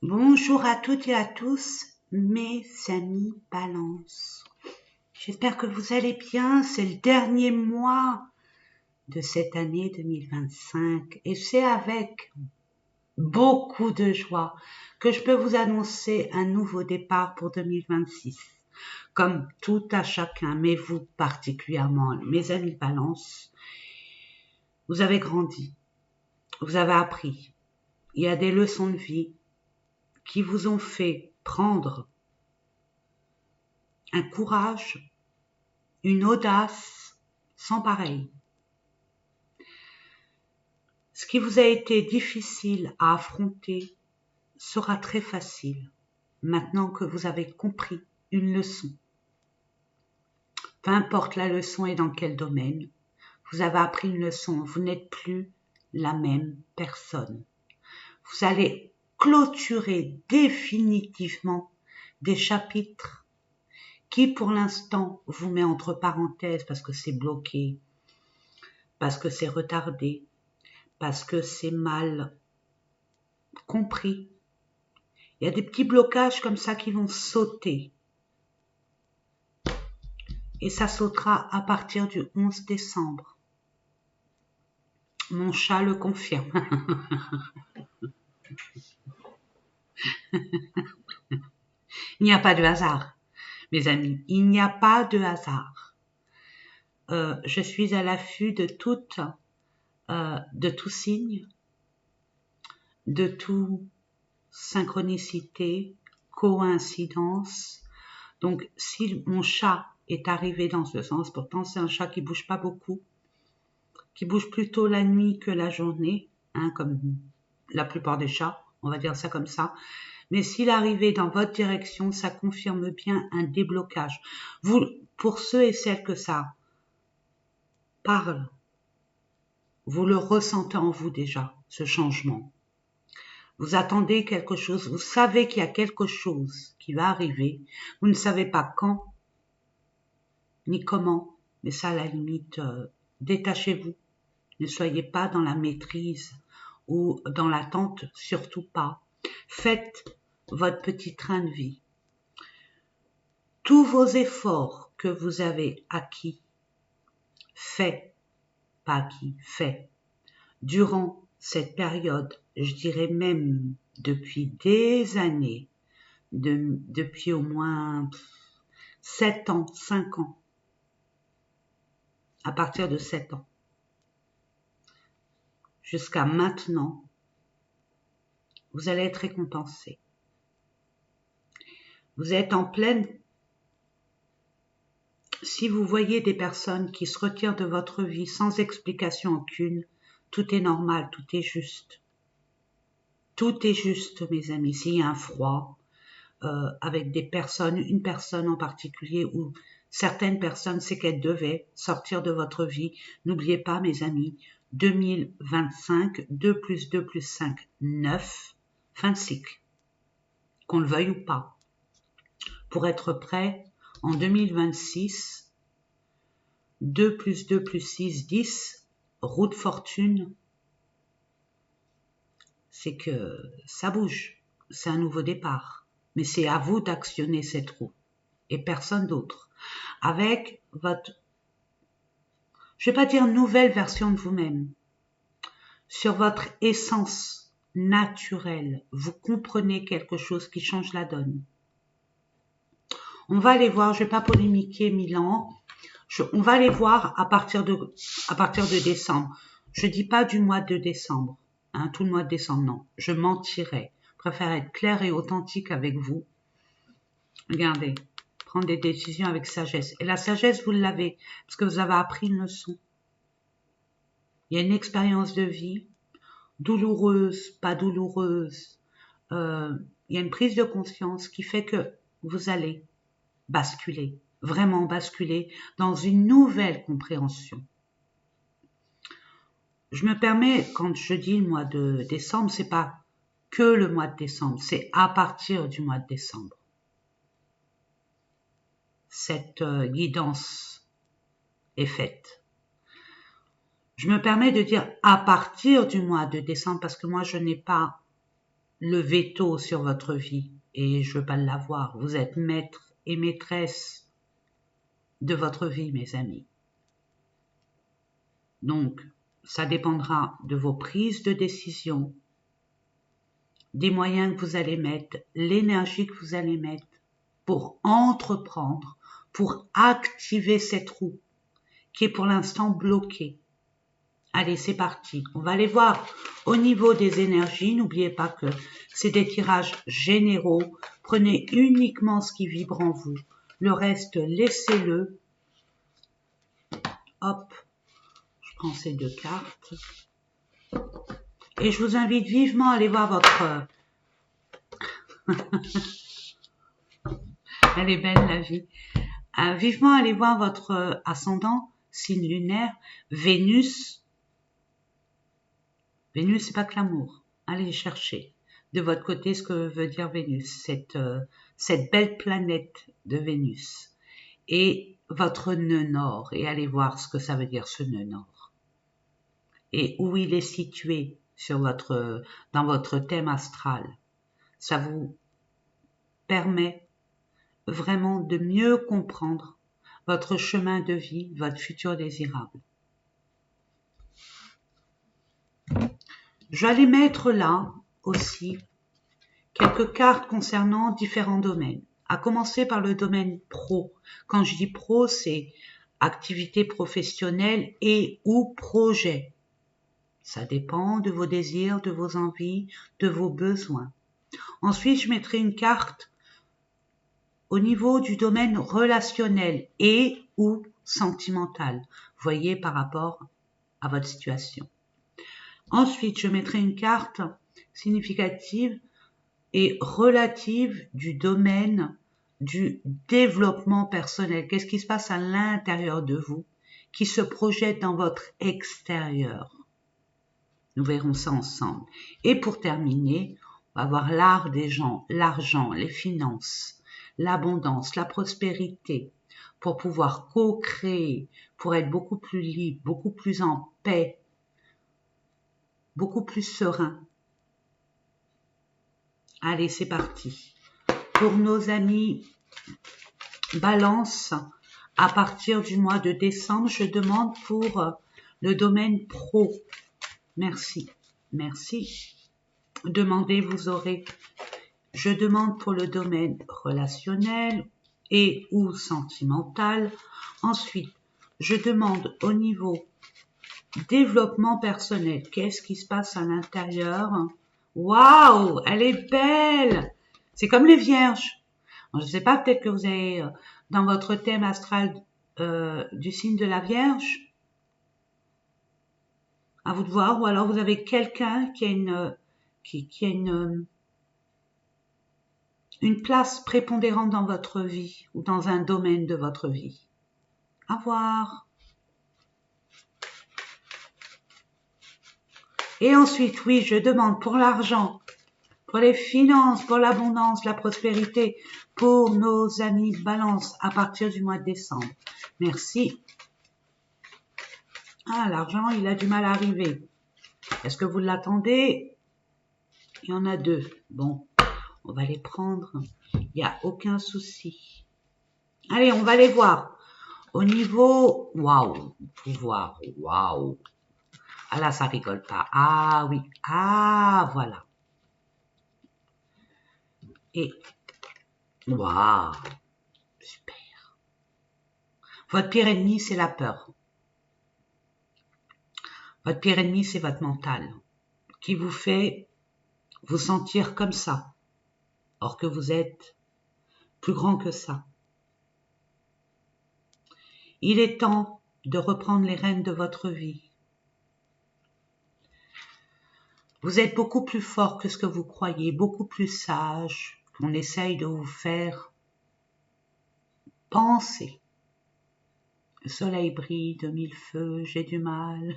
Bonjour à toutes et à tous, mes amis Balance. J'espère que vous allez bien. C'est le dernier mois de cette année 2025 et c'est avec beaucoup de joie que je peux vous annoncer un nouveau départ pour 2026. Comme tout à chacun, mais vous particulièrement, mes amis Balance, vous avez grandi, vous avez appris. Il y a des leçons de vie qui vous ont fait prendre un courage, une audace sans pareil. Ce qui vous a été difficile à affronter sera très facile maintenant que vous avez compris une leçon. Peu importe la leçon et dans quel domaine, vous avez appris une leçon, vous n'êtes plus la même personne. Vous allez clôturer définitivement des chapitres qui pour l'instant vous met entre parenthèses parce que c'est bloqué, parce que c'est retardé, parce que c'est mal compris. Il y a des petits blocages comme ça qui vont sauter. Et ça sautera à partir du 11 décembre. Mon chat le confirme. Il n'y a pas de hasard, mes amis. Il n'y a pas de hasard. Je suis à l'affût de tout signe, de tout synchronicité, coïncidence. Donc, si mon chat est arrivé dans ce sens, pourtant c'est un chat qui bouge pas beaucoup, qui bouge plutôt la nuit que la journée, comme la plupart des chats, on va dire ça comme ça. Mais s'il arrivait dans votre direction, ça confirme bien un déblocage. Vous, pour ceux et celles que ça parle, vous le ressentez en vous déjà, ce changement. Vous attendez quelque chose, vous savez qu'il y a quelque chose qui va arriver, vous ne savez pas quand, ni comment, mais ça à la limite, détachez-vous. Ne soyez pas dans la maîtrise ou dans l'attente, surtout pas. Faites votre petit train de vie. Tous vos efforts que vous avez acquis, durant cette période, je dirais même depuis des années, depuis au moins 7 ans, 5 ans, à partir de 7 ans, jusqu'à maintenant, vous allez être récompensé. Vous êtes en pleine. Si vous voyez des personnes qui se retirent de votre vie sans explication aucune, tout est normal, tout est juste. Tout est juste, mes amis. S'il y a un froid, avec des personnes, une personne en particulier ou certaines personnes, c'est qu'elles devaient sortir de votre vie. N'oubliez pas, mes amis, 2025, 2 plus 2 plus 5, 9, fin de cycle. Qu'on le veuille ou pas. Pour être prêt, en 2026, 2 plus 2 plus 6, 10, roue de fortune, c'est que ça bouge, c'est un nouveau départ. Mais c'est à vous d'actionner cette roue et personne d'autre. Avec votre, je vais pas dire nouvelle version de vous-même, sur votre essence naturelle, vous comprenez quelque chose qui change la donne. On va aller voir, je vais pas polémiquer 1000 ans, on va aller voir à partir de décembre. Je dis pas du mois de décembre, tout le mois de décembre, non. Je mentirais. Je préfère être clair et authentique avec vous. Regardez, prendre des décisions avec sagesse. Et la sagesse, vous l'avez, parce que vous avez appris une leçon. Il y a une expérience de vie, douloureuse, pas douloureuse. Il y a une prise de conscience qui fait que vous allez basculer, vraiment basculer dans une nouvelle compréhension. Je me permets, quand je dis le mois de décembre, c'est pas que le mois de décembre, c'est à partir du mois de décembre. Cette guidance est faite. Je me permets de dire à partir du mois de décembre parce que moi je n'ai pas le veto sur votre vie et je veux pas l'avoir. Vous êtes maître et maîtresse de votre vie, mes amis. Donc, ça dépendra de vos prises de décision, des moyens que vous allez mettre, l'énergie que vous allez mettre pour entreprendre, pour activer cette roue qui est pour l'instant bloquée. Allez, c'est parti. On va aller voir au niveau des énergies. N'oubliez pas que c'est des tirages généraux. Prenez uniquement ce qui vibre en vous. Le reste, laissez-le. Hop, je prends ces deux cartes. Et je vous invite vivement à aller voir votre... Elle est belle, la vie. Vivement aller voir votre ascendant, signe lunaire, Vénus. Vénus, c'est pas que l'amour. Allez chercher de votre côté ce que veut dire Vénus, cette belle planète de Vénus. Et votre nœud nord, et allez voir ce que ça veut dire ce nœud nord. Et où il est situé dans votre thème astral. Ça vous permet vraiment de mieux comprendre votre chemin de vie, votre futur désirable. J'allais mettre là aussi quelques cartes concernant différents domaines. À commencer par le domaine pro. Quand je dis pro, c'est activité professionnelle et ou projet. Ça dépend de vos désirs, de vos envies, de vos besoins. Ensuite, je mettrai une carte au niveau du domaine relationnel et ou sentimental. Voyez par rapport à votre situation. Ensuite, je mettrai une carte significative et relative du domaine du développement personnel. Qu'est-ce qui se passe à l'intérieur de vous qui se projette dans votre extérieur? Nous verrons ça ensemble. Et pour terminer, on va voir l'art des gens, l'argent, les finances, l'abondance, la prospérité, pour pouvoir co-créer, pour être beaucoup plus libre, beaucoup plus en paix, beaucoup plus serein. Allez, c'est parti. Pour nos amis Balance, à partir du mois de décembre, je demande pour le domaine pro. Merci. Merci. Demandez, vous aurez. Je demande pour le domaine relationnel et ou sentimental. Ensuite, je demande au niveau développement personnel. Qu'est-ce qui se passe à l'intérieur? Waouh, elle est belle! C'est comme les vierges. Je ne sais pas, peut-être que vous avez dans votre thème astral du signe de la Vierge. À vous de voir. Ou alors vous avez quelqu'un qui a une place prépondérante dans votre vie ou dans un domaine de votre vie. À voir. Et ensuite, oui, je demande pour l'argent, pour les finances, pour l'abondance, la prospérité, pour nos amis Balance à partir du mois de décembre. Merci. Ah, l'argent, il a du mal à arriver. Est-ce que vous l'attendez? Il y en a deux. Bon, on va les prendre. Il n'y a aucun souci. Allez, on va les voir. Au niveau... Waouh, pouvoir, waouh. Ah là, ça rigole pas. Ah oui, ah voilà. Et... Waouh, super. Votre pire ennemi, c'est la peur. Votre pire ennemi, c'est votre mental, qui vous fait vous sentir comme ça, or que vous êtes plus grand que ça. Il est temps de reprendre les rênes de votre vie. Vous êtes beaucoup plus fort que ce que vous croyez, beaucoup plus sage qu'on essaye de vous faire penser. Le soleil brille de mille feux, j'ai du mal.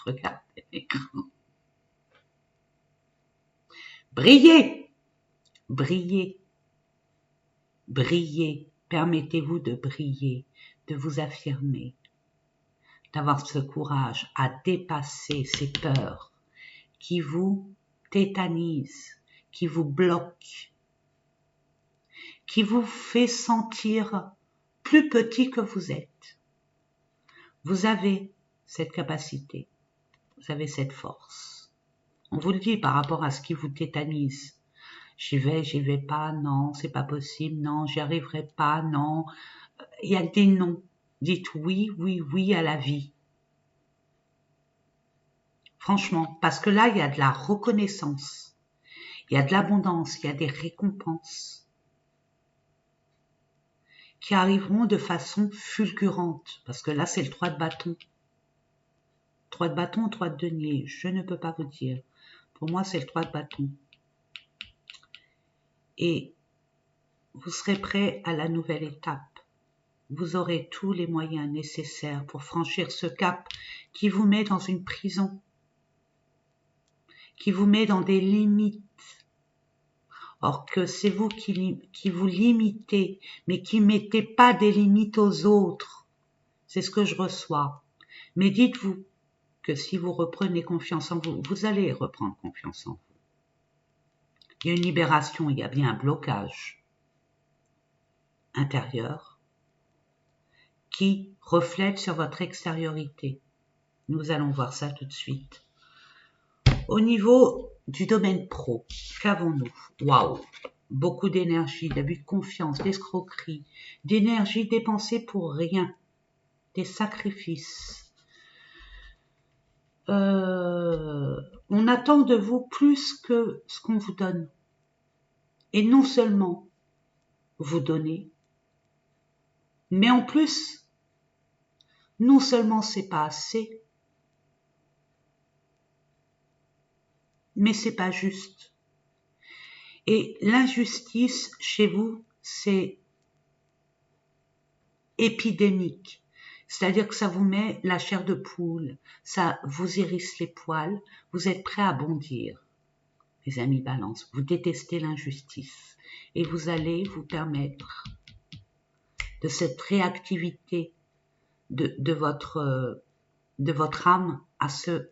Regardez l'écran. Brillez, brillez, brillez. Permettez-vous de briller, de vous affirmer, d'avoir ce courage à dépasser ces peurs qui vous tétanisent, qui vous bloque, qui vous fait sentir plus petit que vous êtes. Vous avez cette capacité, vous avez cette force. On vous le dit par rapport à ce qui vous tétanise. J'y vais pas, non, c'est pas possible, non, j'y arriverai pas, non. Il y a des non. Dites oui, oui, oui à la vie. Franchement, parce que là, il y a de la reconnaissance, il y a de l'abondance, il y a des récompenses qui arriveront de façon fulgurante, parce que là, c'est le 3 de bâton. 3 de bâton ou 3 de denier, je ne peux pas vous dire. Pour moi, c'est le 3 de bâton. Et vous serez prêt à la nouvelle étape. Vous aurez tous les moyens nécessaires pour franchir ce cap qui vous met dans une prison, qui vous met dans des limites. Or que c'est vous qui vous limitez, mais qui ne mettez pas des limites aux autres. C'est ce que je reçois. Mais dites-vous que si vous reprenez confiance en vous, vous allez reprendre confiance en vous. Il y a une libération, il y a bien un blocage intérieur qui reflète sur votre extériorité. Nous allons voir ça tout de suite. Au niveau du domaine pro, qu'avons-nous? Waouh! Beaucoup d'énergie, d'abus de confiance, d'escroquerie, d'énergie dépensée pour rien, des sacrifices. On attend de vous plus que ce qu'on vous donne. Et non seulement vous donner, mais en plus, non seulement c'est pas assez, mais c'est pas juste. Et l'injustice chez vous, c'est épidémique. C'est-à-dire que ça vous met la chair de poule, ça vous hérisse les poils, vous êtes prêts à bondir. Mes amis Balance, vous détestez l'injustice et vous allez vous permettre de cette réactivité de votre âme à se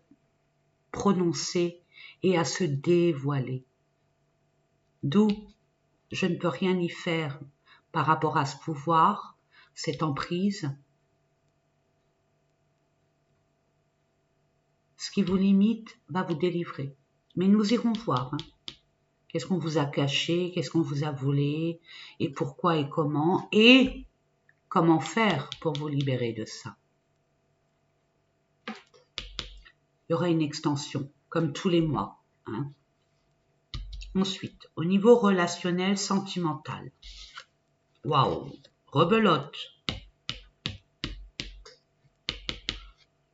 prononcer et à se dévoiler. D'où je ne peux rien y faire par rapport à ce pouvoir, cette emprise. Ce qui vous limite va vous délivrer. Mais nous irons voir. Qu'est-ce qu'on vous a caché, qu'est-ce qu'on vous a volé, et pourquoi et comment faire pour vous libérer de ça. Il y aura une extension, comme tous les mois. Ensuite, au niveau relationnel, sentimental. Waouh, rebelote.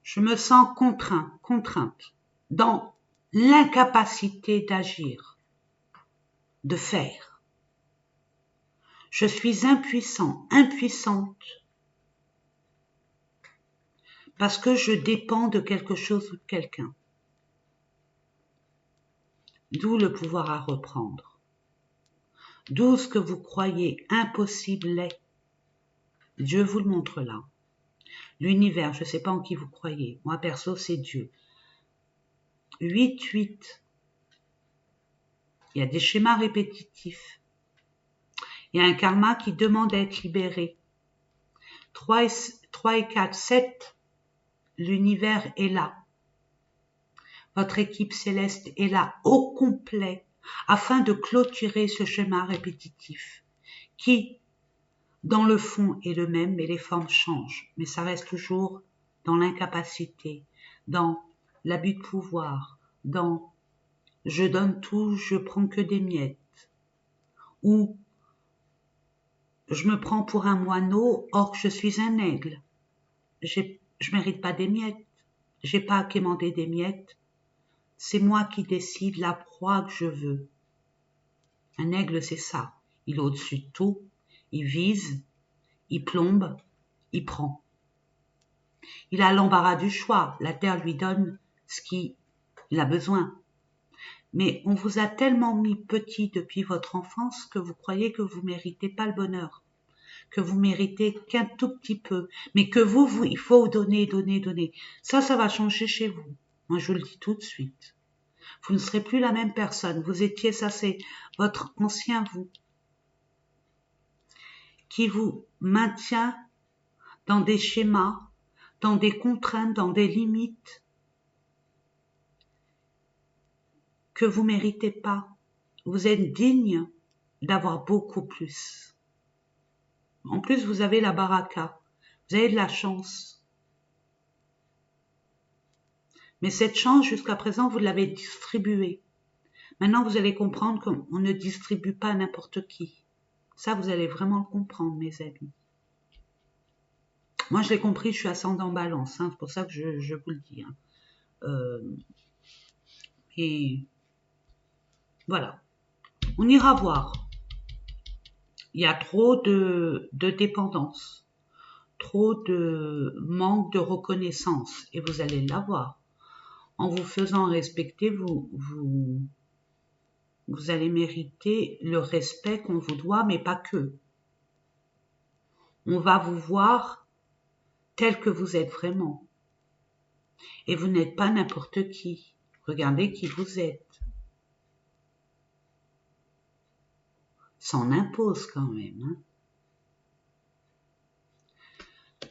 Je me sens contrainte, dans l'incapacité d'agir, de faire. Je suis impuissante, parce que je dépends de quelque chose ou de quelqu'un. D'où le pouvoir à reprendre. D'où ce que vous croyez impossible est. Dieu vous le montre là. L'univers, je ne sais pas en qui vous croyez. Moi, perso, c'est Dieu. 8. Il y a des schémas répétitifs. Il y a un karma qui demande à être libéré. 3 et 4, 7. L'univers est là. Votre équipe céleste est là au complet afin de clôturer ce schéma répétitif qui, dans le fond, est le même, mais les formes changent. Mais ça reste toujours dans l'incapacité, dans l'abus de pouvoir, dans je donne tout, je prends que des miettes, ou je me prends pour un moineau, or que je suis un aigle. Je mérite pas des miettes, j'ai pas à quémander des miettes. C'est moi qui décide la proie que je veux. Un aigle, c'est ça. Il est au-dessus de tout, il vise, il plombe, il prend. Il a l'embarras du choix. La terre lui donne ce qu'il a besoin. Mais on vous a tellement mis petit depuis votre enfance que vous croyez que vous méritez pas le bonheur, que vous méritez qu'un tout petit peu, mais que vous, il faut donner. Ça va changer chez vous. Moi, je vous le dis tout de suite. Vous ne serez plus la même personne. Vous étiez, ça c'est votre ancien vous, qui vous maintient dans des schémas, dans des contraintes, dans des limites que vous ne méritez pas. Vous êtes digne d'avoir beaucoup plus. En plus, vous avez la baraka. Vous avez de la chance. Mais cette chance, jusqu'à présent, vous l'avez distribuée. Maintenant, vous allez comprendre qu'on ne distribue pas à n'importe qui. Ça, vous allez vraiment le comprendre, mes amis. Moi, je l'ai compris, je suis ascendant balance. Hein, c'est pour ça que je vous le dis. Hein. Et voilà. On ira voir. Il y a trop de dépendance, trop de manque de reconnaissance. Et vous allez l'avoir. En vous faisant respecter, vous allez mériter le respect qu'on vous doit, mais pas que. On va vous voir tel que vous êtes vraiment. Et vous n'êtes pas n'importe qui. Regardez qui vous êtes. Ça en impose quand même. Hein.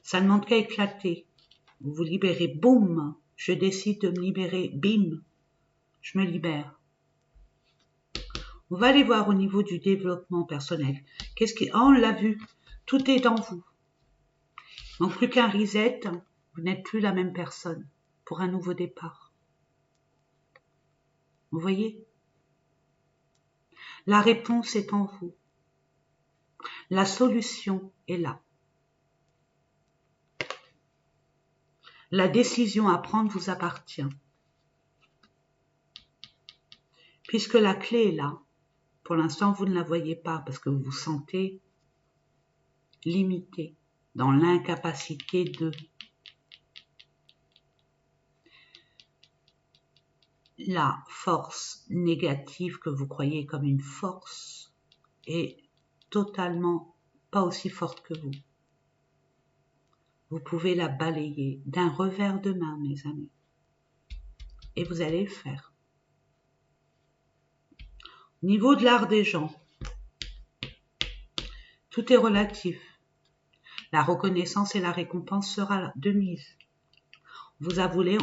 Ça ne demande qu'à éclater. Vous vous libérez, boum, je décide de me libérer, bim, je me libère. On va aller voir au niveau du développement personnel. Qu'est-ce qui... Oh, on l'a vu, tout est dans vous. Donc plus qu'un reset, vous n'êtes plus la même personne pour un nouveau départ. Vous voyez? La réponse est en vous. La solution est là. La décision à prendre vous appartient. Puisque la clé est là, pour l'instant vous ne la voyez pas parce que vous vous sentez limité, dans l'incapacité de... La force négative que vous croyez comme une force est totalement pas aussi forte que vous. Vous pouvez la balayer d'un revers de main, mes amis. Et vous allez le faire. Au niveau de l'art des gens, tout est relatif. La reconnaissance et la récompense sera de mise. Vous avouez,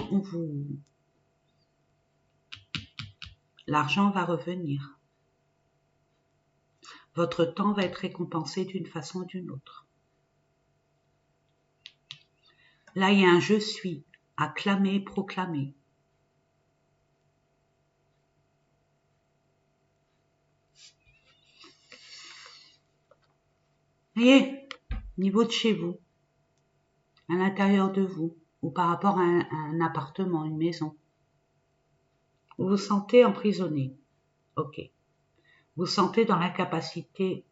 l'argent va revenir. Votre temps va être récompensé d'une façon ou d'une autre. Là, il y a un je suis, acclamé, proclamé. Vous voyez, niveau de chez vous, à l'intérieur de vous, ou par rapport à un appartement, une maison, vous vous sentez emprisonné. Ok. Vous vous sentez dans l'incapacité.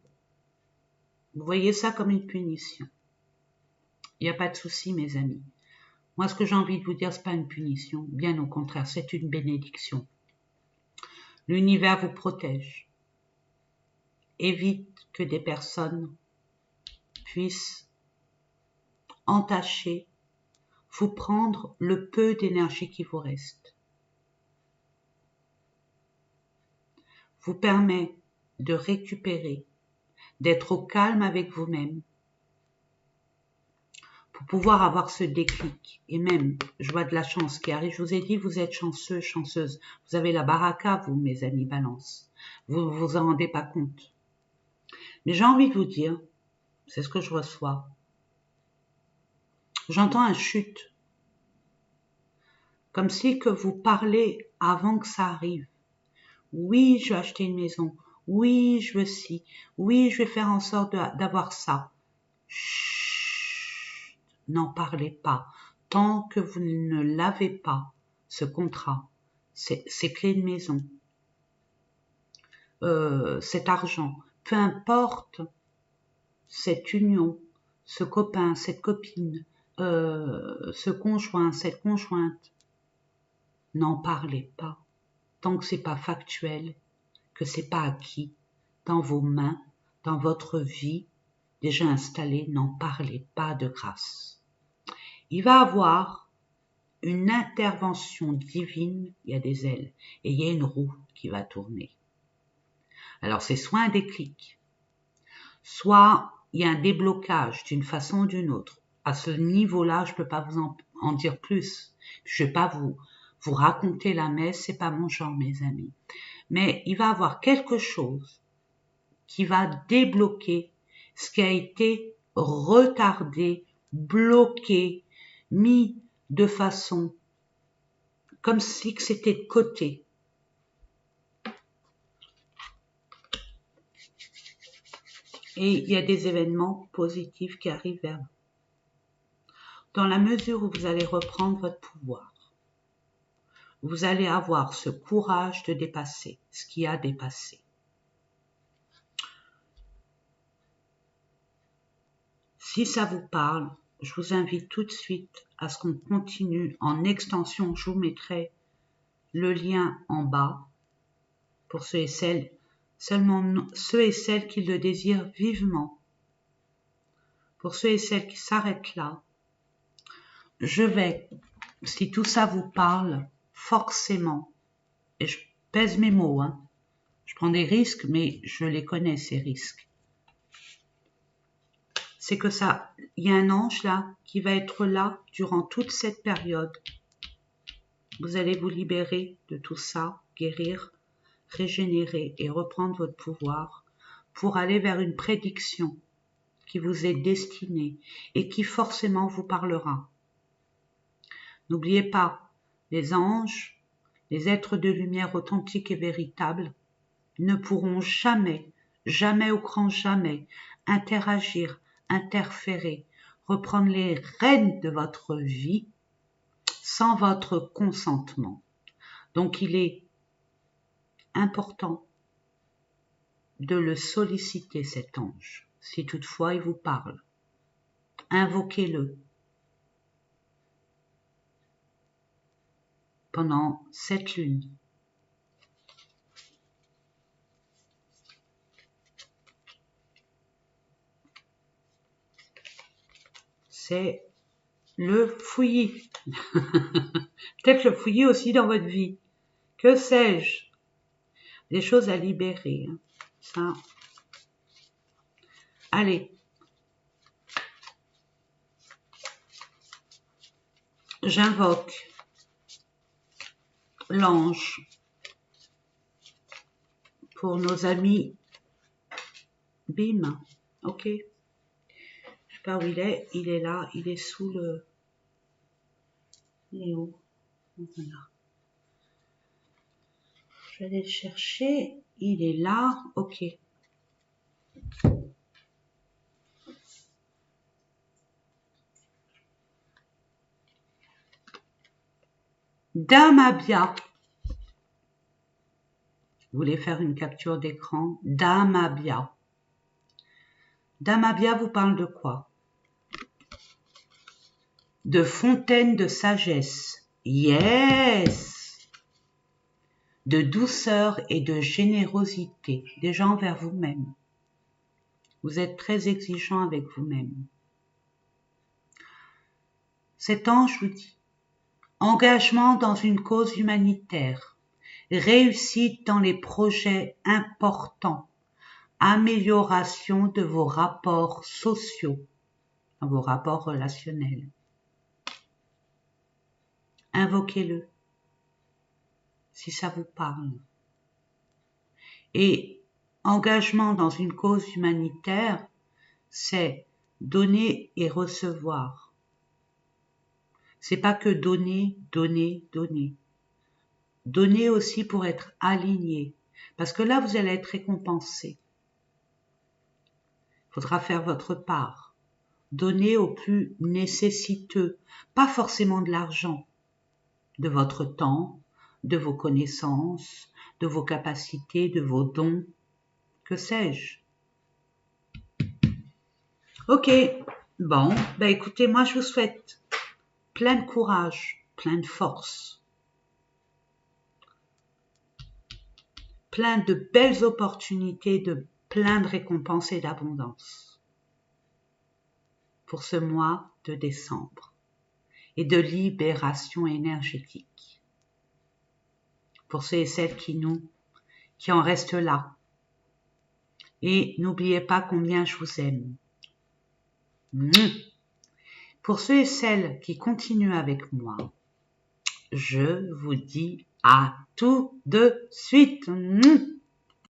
Vous voyez ça comme une punition. Il n'y a pas de souci, mes amis. Moi, ce que j'ai envie de vous dire, ce n'est pas une punition. Bien au contraire, c'est une bénédiction. L'univers vous protège. Évite que des personnes puissent entacher, vous prendre le peu d'énergie qui vous reste. Vous permet de récupérer, d'être au calme avec vous-même, pour pouvoir avoir ce déclic. Et même, je vois de la chance qui arrive. Je vous ai dit, vous êtes chanceux, chanceuse. Vous avez la baraka, vous, mes amis balance. Vous ne vous en rendez pas compte. Mais j'ai envie de vous dire, c'est ce que je reçois. J'entends un chute. Comme si que vous parlez avant que ça arrive. Oui, je vais acheter une maison. Oui, je veux ci. Oui, je vais faire en sorte d'avoir ça. Chut, n'en parlez pas. Tant que vous ne l'avez pas, ce contrat, ces clés de maison, cet argent, peu importe cette union, ce copain, cette copine, ce conjoint, cette conjointe, n'en parlez pas. Tant que c'est pas factuel, que c'est pas acquis, dans vos mains, dans votre vie, déjà installée, n'en parlez pas de grâce. Il va avoir une intervention divine, il y a des ailes et il y a une roue qui va tourner. Alors c'est soit un déclic, soit il y a un déblocage d'une façon ou d'une autre. À ce niveau-là, je ne peux pas vous en dire plus. Je ne vais pas vous raconter la messe, c'est pas mon genre, mes amis. Mais il va y avoir quelque chose qui va débloquer ce qui a été retardé, bloqué, mis de façon comme si c'était de côté. Et il y a des événements positifs qui arrivent vers vous. Dans la mesure où vous allez reprendre votre pouvoir, vous allez avoir ce courage de dépasser ce qui a dépassé. Si ça vous parle, je vous invite tout de suite à ce qu'on continue en extension. Je vous mettrai le lien en bas pour ceux et celles, seulement ceux et celles qui le désirent vivement. Pour ceux et celles qui s'arrêtent là, je vais, si tout ça vous parle, forcément, et je pèse mes mots, je prends des risques, mais je les connais, ces risques. C'est que ça, il y a un ange là qui va être là durant toute cette période. Vous allez vous libérer de tout ça, guérir, régénérer et reprendre votre pouvoir pour aller vers une prédiction qui vous est destinée et qui forcément vous parlera. N'oubliez pas, les anges, les êtres de lumière authentiques et véritables ne pourront jamais, jamais au grand jamais, interagir, interférer, reprendre les rênes de votre vie sans votre consentement. Donc il est important de le solliciter, cet ange, si toutefois il vous parle. Invoquez-le pendant cette lune. C'est le fouillis. Peut-être le fouillis aussi dans votre vie. Que sais-je? Des choses à libérer. Ça. Allez. J'invoque l'ange pour nos amis. Bim. Ok. Je sais pas où il est. Il est là. Il est sous le... Il est où? Voilà. Je vais aller le chercher. Il est là. Ok. Damabia. Vous voulez faire une capture d'écran? Damabia. Damabia vous parle de quoi? De fontaine de sagesse. Yes! De douceur et de générosité, déjà envers vous-même. Vous êtes très exigeant avec vous-même. Cet ange vous dit, engagement dans une cause humanitaire, réussite dans les projets importants, amélioration de vos rapports sociaux, dans vos rapports relationnels. Invoquez-le, si ça vous parle. Et engagement dans une cause humanitaire, c'est donner et recevoir. C'est pas que donner, donner, donner. Donner aussi pour être aligné. Parce que là, vous allez être récompensé. Il faudra faire votre part. Donner aux plus nécessiteux. Pas forcément de l'argent. De votre temps, de vos connaissances, de vos capacités, de vos dons. Que sais-je? Ok. Bon, écoutez, moi je vous souhaite plein de courage, plein de force, plein de belles opportunités, de plein de récompenses et d'abondance pour ce mois de décembre. et de libération énergétique. Pour ceux et celles qui en restent là. Et n'oubliez pas combien je vous aime. Pour ceux et celles qui continuent avec moi, je vous dis à tout de suite.